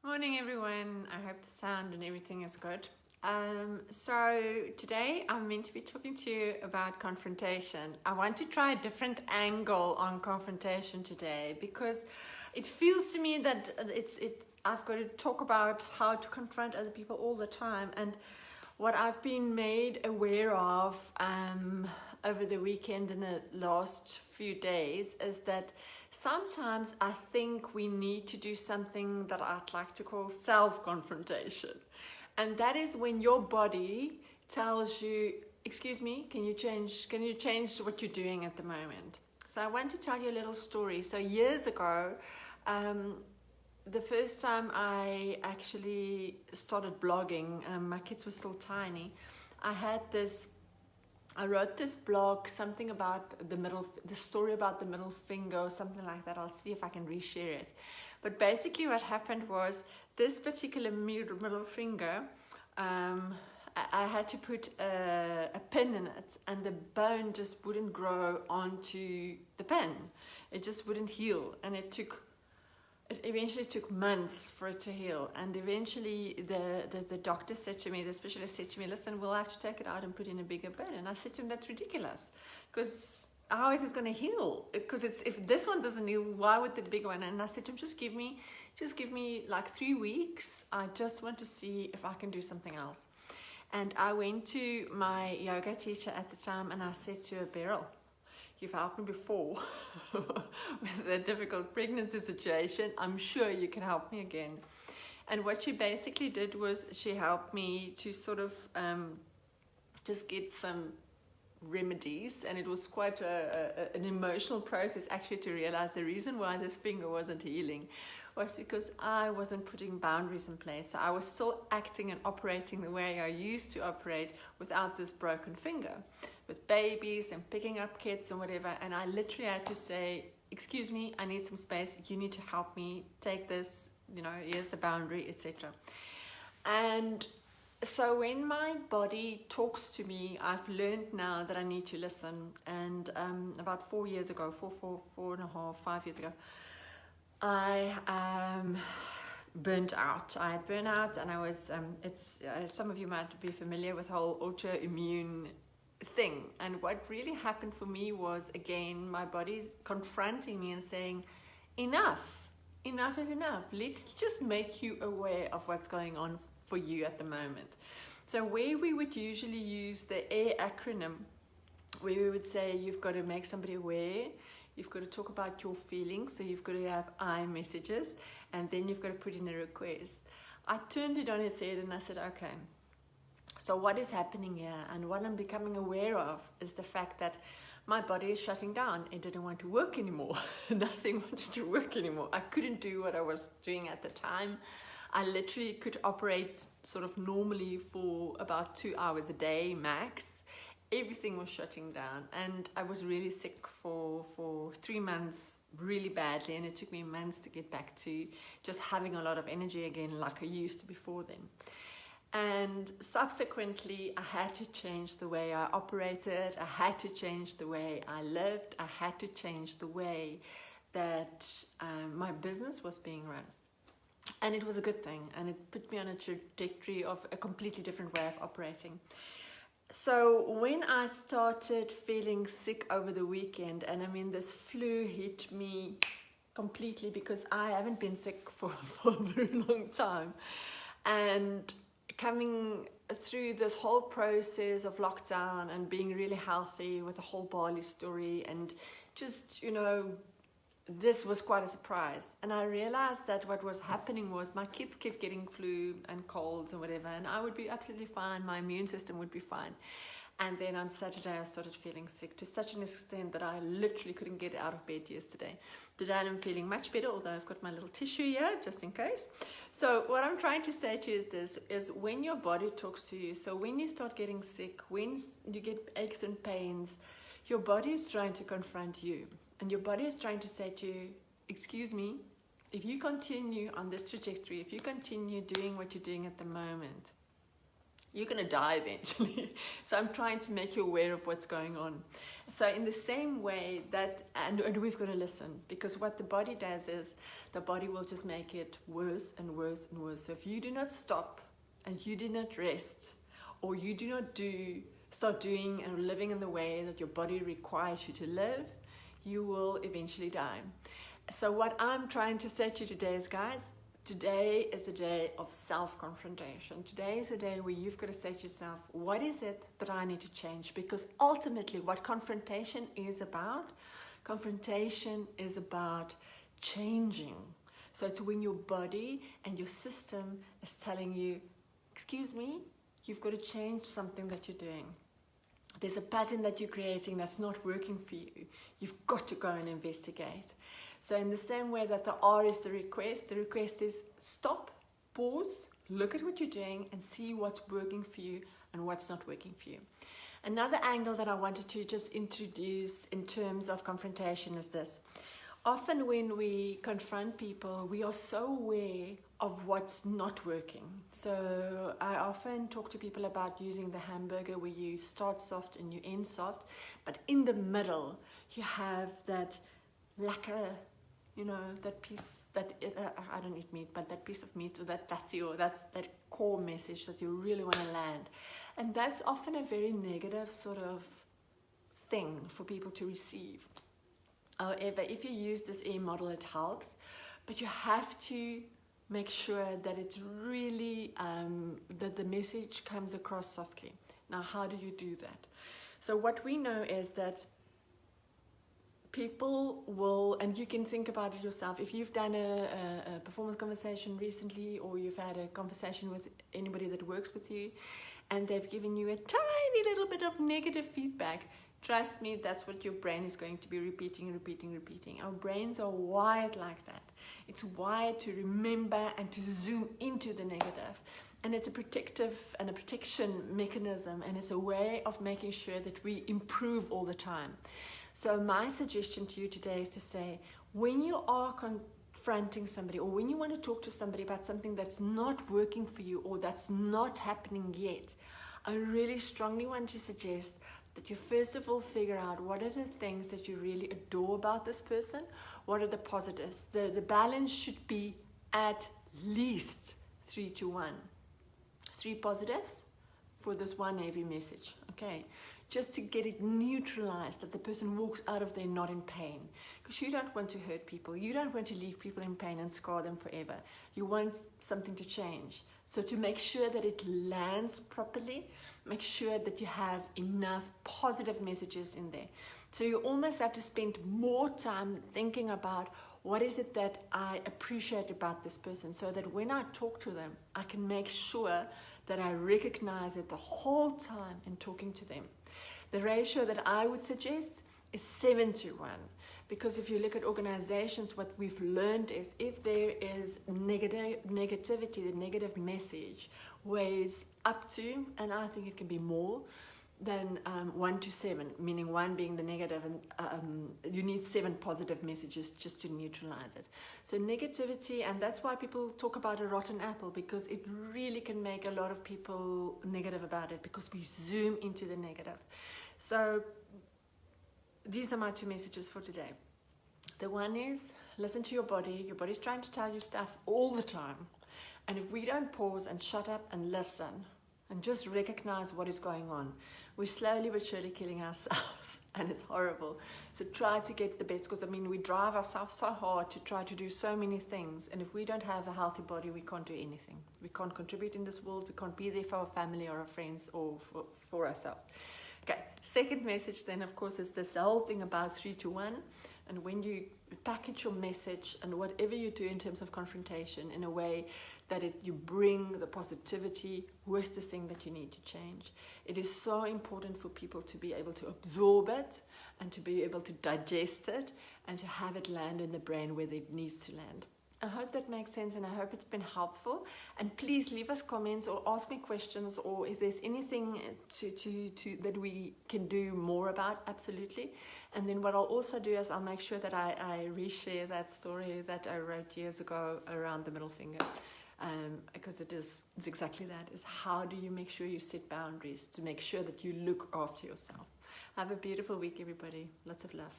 Morning everyone, I hope the sound and everything is good. So today I'm meant to be talking to you about confrontation. I want to try a different angle on confrontation today because it feels to me that I've got to talk about how to confront other people all the time, and what I've been made aware of over the weekend and the last few days is that sometimes I think we need to do something that I'd like to call self-confrontation. And that is when your body tells you, excuse me, can you change what you're doing at the moment? So I want to tell you a little story. So years ago, the first time I actually started blogging, my kids were still tiny, I wrote this blog, something about the story about the middle finger or something like that. I'll see if I can reshare it. But basically what happened was this particular middle finger, I had to put a pin in it, and the bone just wouldn't grow onto the pin. It just wouldn't heal, and it eventually took months for it to heal. And eventually the doctor said to me, the specialist said to me, listen, we'll have to take it out and put in a bigger bone. And I said to him, that's ridiculous, because how is it going to heal? Because if this one doesn't heal, why would the big one? And I said to him, just give me like 3 weeks. I just want to see if I can do something else. And I went to my yoga teacher at the time and I said to her, Beryl, you've helped me before with a difficult pregnancy situation. I'm sure you can help me again. And what she basically did was she helped me to sort of just get some remedies, and it was quite an emotional process actually to realize the reason why this finger wasn't healing was because I wasn't putting boundaries in place. So I was still acting and operating the way I used to operate without this broken finger, with babies and picking up kids and whatever. And I literally had to say, excuse me, I need some space. You need to help me take this, here's the boundary, etc. And so when my body talks to me, I've learned now that I need to listen. And about 4 years ago, four and a half, 5 years ago, I burnt out. I had burnout, and I was, some of you might be familiar with the whole autoimmune thing. And what really happened for me was, again, my body's confronting me and saying, enough is enough. Let's just make you aware of what's going on for you at the moment. So where we would usually use the AIR acronym, where we would say you've got to make somebody aware, you've got to talk about your feelings, so you've got to have I messages, and then you've got to put in a request. I turned it on its head and I said, okay, so what is happening here? And what I'm becoming aware of is the fact that my body is shutting down. It didn't want to work anymore. Nothing wanted to work anymore. I couldn't do what I was doing at the time. I literally could operate sort of normally for about 2 hours a day max. Everything was shutting down, and I was really sick for 3 months, really badly, and it took me months to get back to just having a lot of energy again like I used to before then. And subsequently, I had to change the way I operated. I had to change the way I lived. I had to change the way that my business was being run. And it was a good thing, and it put me on a trajectory of a completely different way of operating. So when I started feeling sick over the weekend, and this flu hit me completely because I haven't been sick for a very long time. And coming through this whole process of lockdown and being really healthy with the whole Bali story, and just, this was quite a surprise. And I realized that what was happening was my kids kept getting flu and colds and whatever, and I would be absolutely fine. My immune system would be fine. And then on Saturday, I started feeling sick to such an extent that I literally couldn't get out of bed yesterday. Today, I'm feeling much better, although I've got my little tissue here, just in case. So what I'm trying to say to you is this, is when your body talks to you, so when you start getting sick, when you get aches and pains, your body is trying to confront you. And your body is trying to say to you, excuse me, if you continue on this trajectory, if you continue doing what you're doing at the moment, you're going to die eventually. So I'm trying to make you aware of what's going on. So in the same way that, and we've got to listen, because what the body does is the body will just make it worse and worse and worse. So if you do not stop and you do not rest, or you do not start doing and living in the way that your body requires you to live, you will eventually die. So what I'm trying to say to you today is, guys, today is the day of self-confrontation. Today is the day where you've got to say to yourself, what is it that I need to change? Because ultimately what confrontation is about changing. So it's when your body and your system is telling you, excuse me, you've got to change something that you're doing. There's a pattern that you're creating that's not working for you. You've got to go and investigate. So in the same way that the R is the request is stop, pause, look at what you're doing and see what's working for you and what's not working for you. Another angle that I wanted to just introduce in terms of confrontation is this. Often when we confront people, we are so aware of what's not working. So I often talk to people about using the hamburger where you start soft and you end soft, but in the middle you have that lacquer, that piece that I don't eat meat, but that piece of meat or that patty or that core message that you really want to land. And that's often a very negative sort of thing for people to receive. However, if you use this air model, it helps, but you have to make sure that it's really, that the message comes across softly. Now, how do you do that? So what we know is that people will, and you can think about it yourself, if you've done a performance conversation recently, or you've had a conversation with anybody that works with you, and they've given you a tiny little bit of negative feedback, trust me, that's what your brain is going to be repeating. Our brains are wired like that. It's wired to remember and to zoom into the negative. And it's a protective and a protection mechanism, and it's a way of making sure that we improve all the time. So my suggestion to you today is to say, when you are confronting somebody, or when you want to talk to somebody about something that's not working for you or that's not happening yet, I really strongly want to suggest that you first of all figure out what are the things that you really adore about this person, what are the positives. The balance should be at least 3-1. 3 positives for this one heavy message, okay? Just to get it neutralized, that the person walks out of there not in pain. Because you don't want to hurt people. You don't want to leave people in pain and scar them forever. You want something to change. So to make sure that it lands properly, make sure that you have enough positive messages in there. So you almost have to spend more time thinking about what is it that I appreciate about this person, so that when I talk to them, I can make sure that I recognize it the whole time in talking to them. The ratio that I would suggest is 7-1. Because if you look at organizations, what we've learned is if there is negativity, the negative message weighs up to, and I think it can be more than 1 to 7, meaning 1 being the negative, and you need 7 positive messages just to neutralize it. So negativity, and that's why people talk about a rotten apple, because it really can make a lot of people negative about it, because we zoom into the negative. So these are my 2 messages for today. The one is, listen to your body. Your body's trying to tell you stuff all the time. And if we don't pause and shut up and listen and just recognize what is going on, we're slowly but surely killing ourselves, and it's horrible. So try to get the best, because we drive ourselves so hard to try to do so many things, and if we don't have a healthy body, we can't do anything. We can't contribute in this world, we can't be there for our family or our friends or for ourselves. Okay, second message then, of course, is this whole thing about 3-1. And when you package your message and whatever you do in terms of confrontation in a way that you bring the positivity with the thing that you need to change, it is so important for people to be able to absorb it and to be able to digest it and to have it land in the brain where it needs to land. I hope that makes sense, and I hope it's been helpful. And please leave us comments or ask me questions, or if there's anything that we can do more about, absolutely. And then what I'll also do is I'll make sure that I reshare that story that I wrote years ago around the middle finger. because it's exactly that, is how do you make sure you set boundaries to make sure that you look after yourself. Have a beautiful week, everybody. Lots of love.